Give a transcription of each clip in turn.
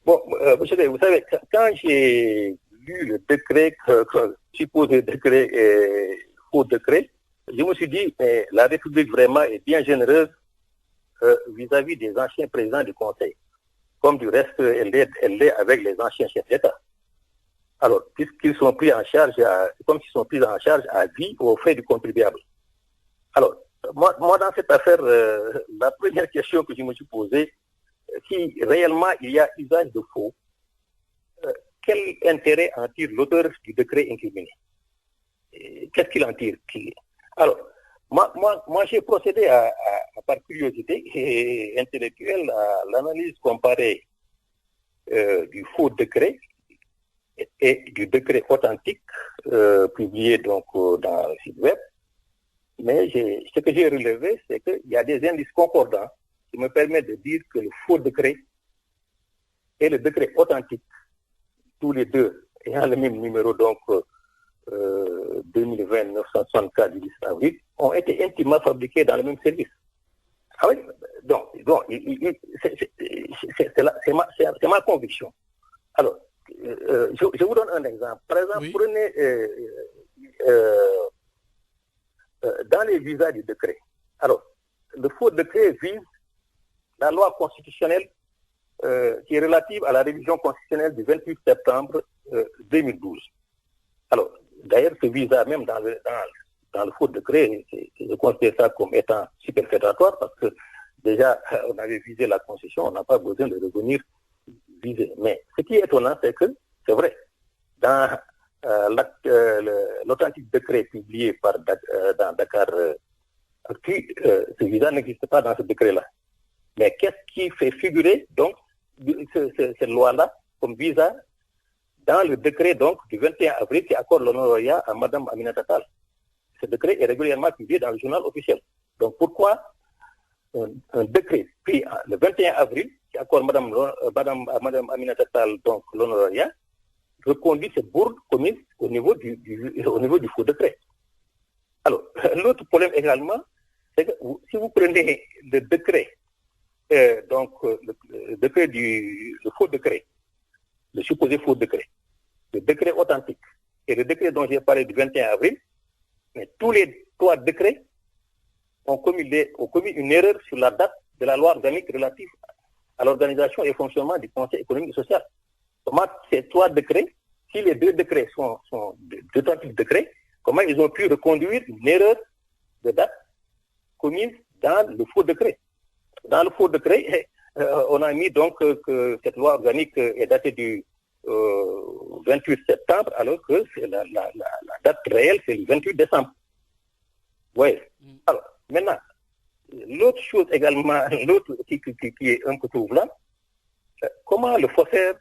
Bon, monsieur, vous savez, quand j'ai lu le décret, supposé décret et faux décret, je me suis dit, mais la République vraiment est bien généreuse vis-à-vis des anciens présidents du Conseil. Comme du reste, elle l'est avec les anciens chefs d'État. Alors, puisqu'ils sont pris en charge, comme s'ils sont pris en charge à vie aux frais du contribuable. Alors, moi dans cette affaire, la première question que je me suis posée, si réellement il y a usage de faux, quel intérêt en tire l'auteur du décret incriminé? Qu'est-ce qu'il en tire? Alors, moi j'ai procédé par curiosité intellectuelle à l'analyse comparée du faux décret et du décret authentique publié donc dans le site web. Mais ce que j'ai relevé, c'est qu'il y a des indices concordants qui me permettent de dire que le faux décret et le décret authentique, tous les deux ayant le même numéro, donc 2020-964 du 10 avril, ont été intimement fabriqués dans le même service. Ah oui, donc c'est ma conviction. Alors, je vous donne un exemple. Par exemple, oui. Prenez dans les visas du décret. Alors, le faux décret vise la loi constitutionnelle qui est relative à la révision constitutionnelle du 28 septembre 2012. Alors, d'ailleurs, ce visa, même dans le faux décret, je considère ça comme étant superfétatoire parce que déjà, on avait visé la Constitution, on n'a pas besoin de revenir viser. Mais ce qui est étonnant, c'est que, c'est vrai, dans l'authentique décret publié dans Dakar Actu, ce visa n'existe pas dans ce décret-là. Mais qu'est-ce qui fait figurer donc cette loi-là comme visa dans le décret donc du 21 avril qui accorde l'honoraria à Mme Aminata Tall? Ce décret est régulièrement publié dans le journal officiel. Donc pourquoi un décret pris le 21 avril qui accorde Mme Aminata Tall donc l'honoraria reconduit cette bourde commise au niveau du faux décret? Alors, l'autre problème également, c'est que si vous prenez le décret, le décret le faux décret, le supposé faux décret, le décret authentique et le décret dont j'ai parlé du 21 avril, mais tous les trois décrets ont commis une erreur sur la date de la loi organique relative à l'organisation et au fonctionnement du Conseil économique et social. Comment ces trois décrets, si les deux décrets sont d'authentiques décrets, comment ils ont pu reconduire une erreur de date commise dans le faux décret? Dans le faux décret, on a mis donc que cette loi organique est datée du 28 septembre, alors que la date réelle, c'est le 28 décembre. Oui. Alors, maintenant, l'autre chose également, l'autre qui est un peu troublant, comment le faussaire,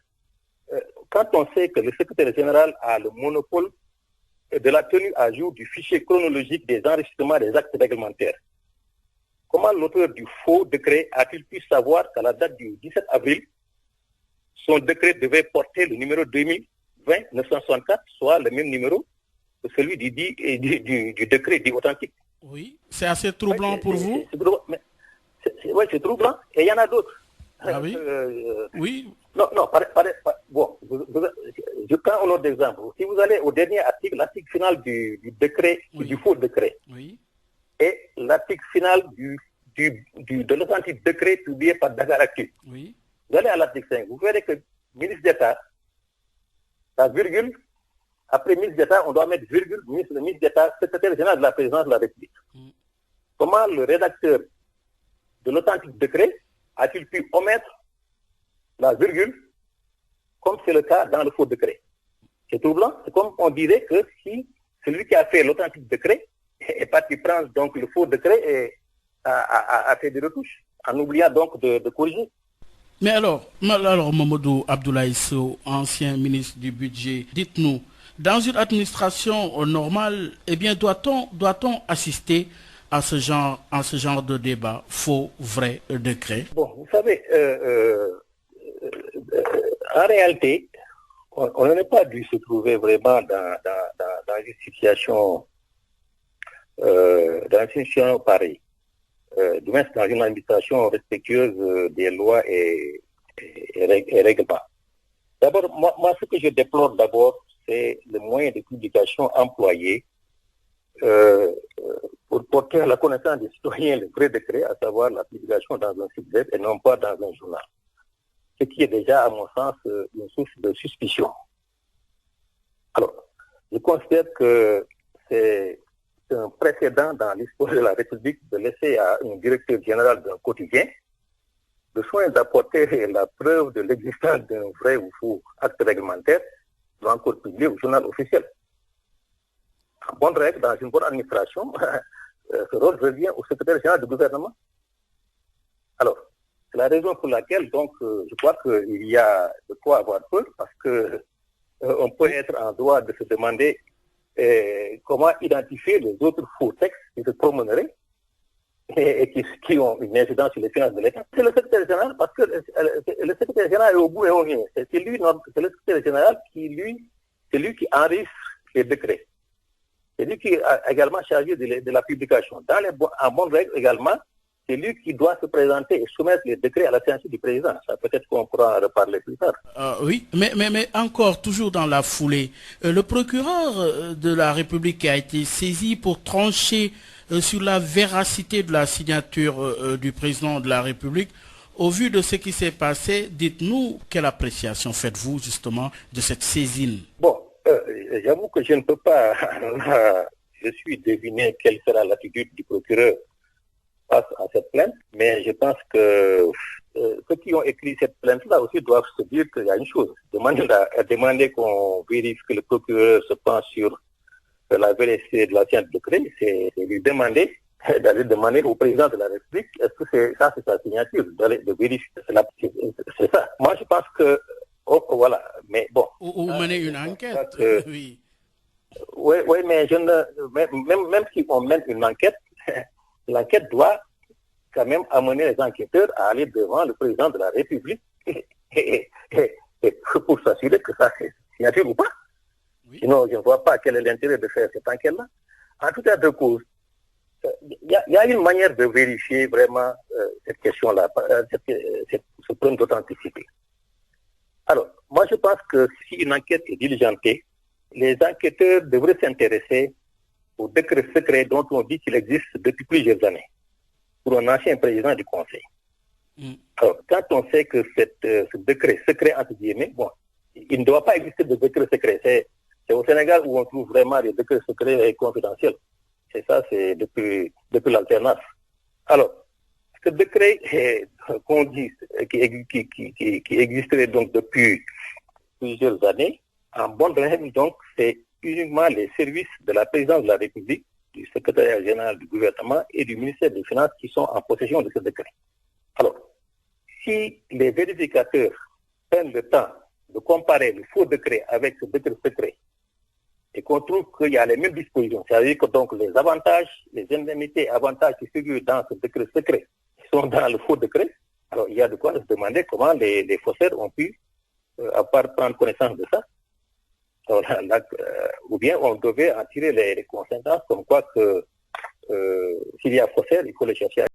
quand on sait que le secrétaire général a le monopole de la tenue à jour du fichier chronologique des enregistrements des actes réglementaires, comment l'auteur du faux décret a-t-il pu savoir qu'à la date du 17 avril, son décret devait porter le numéro 2020-964, soit le même numéro que celui du décret dit authentique? Oui, c'est assez troublant pour vous? Oui, c'est troublant. Et il y en a d'autres. Ah oui? Oui. Non, bon, je prends un autre exemple. Si vous allez au dernier article, l'article final du décret, oui, du faux décret, oui, et l'article final de l'authentique décret publié par Dakar Actu. Oui. Vous allez à l'article 5, vous verrez que ministre d'État, la virgule, après ministre d'État, on doit mettre virgule, le ministre d'État, secrétaire général de la présidence de la République. Comment le rédacteur de l'authentique décret a-t-il pu omettre la virgule, comme c'est le cas dans le faux décret? C'est troublant. C'est comme on dirait que si celui qui a fait l'authentique décret est parti prendre donc le faux décret et a fait des retouches, en oubliant donc de corriger. Mais alors Mamadou Abdoulaye Sow, ancien ministre du budget, dites-nous, dans une administration normale, eh bien, doit-on assister à ce genre de débat, faux, vrai décret? Bon, vous savez, en réalité, on n'aurait pas dû se trouver vraiment dans une situation pareille. Du moins dans une administration respectueuse des lois et règlements. D'abord, moi, ce que je déplore d'abord, c'est le moyen de publication employé pour porter à la connaissance des citoyens le vrai décret, à savoir la publication dans un site web et non pas dans un journal. Ce qui est déjà, à mon sens, une source de suspicion. Alors, je considère que c'est un précédent dans l'histoire de la République de laisser à un directeur général d'un quotidien le soin d'apporter la preuve de l'existence d'un vrai ou faux acte réglementaire doit encore publié au journal officiel. En bonne règle, dans une bonne administration, ce rôle revient au secrétaire général du gouvernement. Alors, c'est la raison pour laquelle, donc, je crois qu'il y a de quoi avoir peur, parce que on peut être en droit de se demander comment identifier les autres faux textes qui se promèneraient et qui ont une incidence sur les finances de l'État. C'est le secrétaire général, parce que le secrétaire général est au bout et au rien. C'est le secrétaire général c'est lui qui enregistre les décrets. C'est lui qui est également chargé de la publication. En bonne règle également, c'est lui qui doit se présenter et soumettre les décrets à la séance du président. Ça peut-être qu'on pourra en reparler plus tard. Oui, mais encore, toujours dans la foulée, le procureur de la République qui a été saisi pour trancher sur la véracité de la signature du président de la République, au vu de ce qui s'est passé, dites-nous quelle appréciation faites-vous justement de cette saisine? Bon, j'avoue que je ne peux pas, je suis deviné quelle sera l'attitude du procureur face à cette plainte, mais je pense que ceux qui ont écrit cette plainte-là aussi doivent se dire qu'il y a une chose. Demander qu'on vérifie que le procureur se penche sur la véracité de l'ancien décret, c'est lui demander d'aller demander au président de la République est-ce que c'est sa signature, de vérifier. C'est ça. Moi, je pense que voilà, mais bon. Ou mener une enquête, oui. Oui, mais même si on mène une enquête, l'enquête doit quand même amener les enquêteurs à aller devant le président de la République et pour s'assurer que ça c'est signature ou pas. Oui. Sinon, je ne vois pas quel est l'intérêt de faire cette enquête-là. En tout cas de cause, il y a une manière de vérifier vraiment cette question-là, ce problème d'authenticité. Alors, moi je pense que si une enquête est diligentée, les enquêteurs devraient s'intéresser au décret secret dont on dit qu'il existe depuis plusieurs années pour un ancien président du Conseil. Alors, quand on sait que ce décret secret, entre guillemets, bon, il ne doit pas exister de décret secret. C'est au Sénégal où on trouve vraiment des décrets secrets et confidentiels. Et ça, c'est depuis l'alternance. Alors, ce décret qu'on dit, qui existerait donc depuis plusieurs années, en bonne règle, donc, c'est uniquement les services de la présidence de la République, du secrétariat général du gouvernement et du ministère des Finances qui sont en possession de ce décret. Alors, si les vérificateurs prennent le temps de comparer le faux décret avec ce décret secret et qu'on trouve qu'il y a les mêmes dispositions, c'est-à-dire que donc les avantages, les indemnités, avantages qui figurent dans ce décret secret sont dans le faux décret, alors il y a de quoi se demander comment les faussaires ont pu, à part prendre connaissance de ça. Alors, ou bien on devait en tirer les conséquences comme quoi que s'il y a faussaire, il faut les chercher.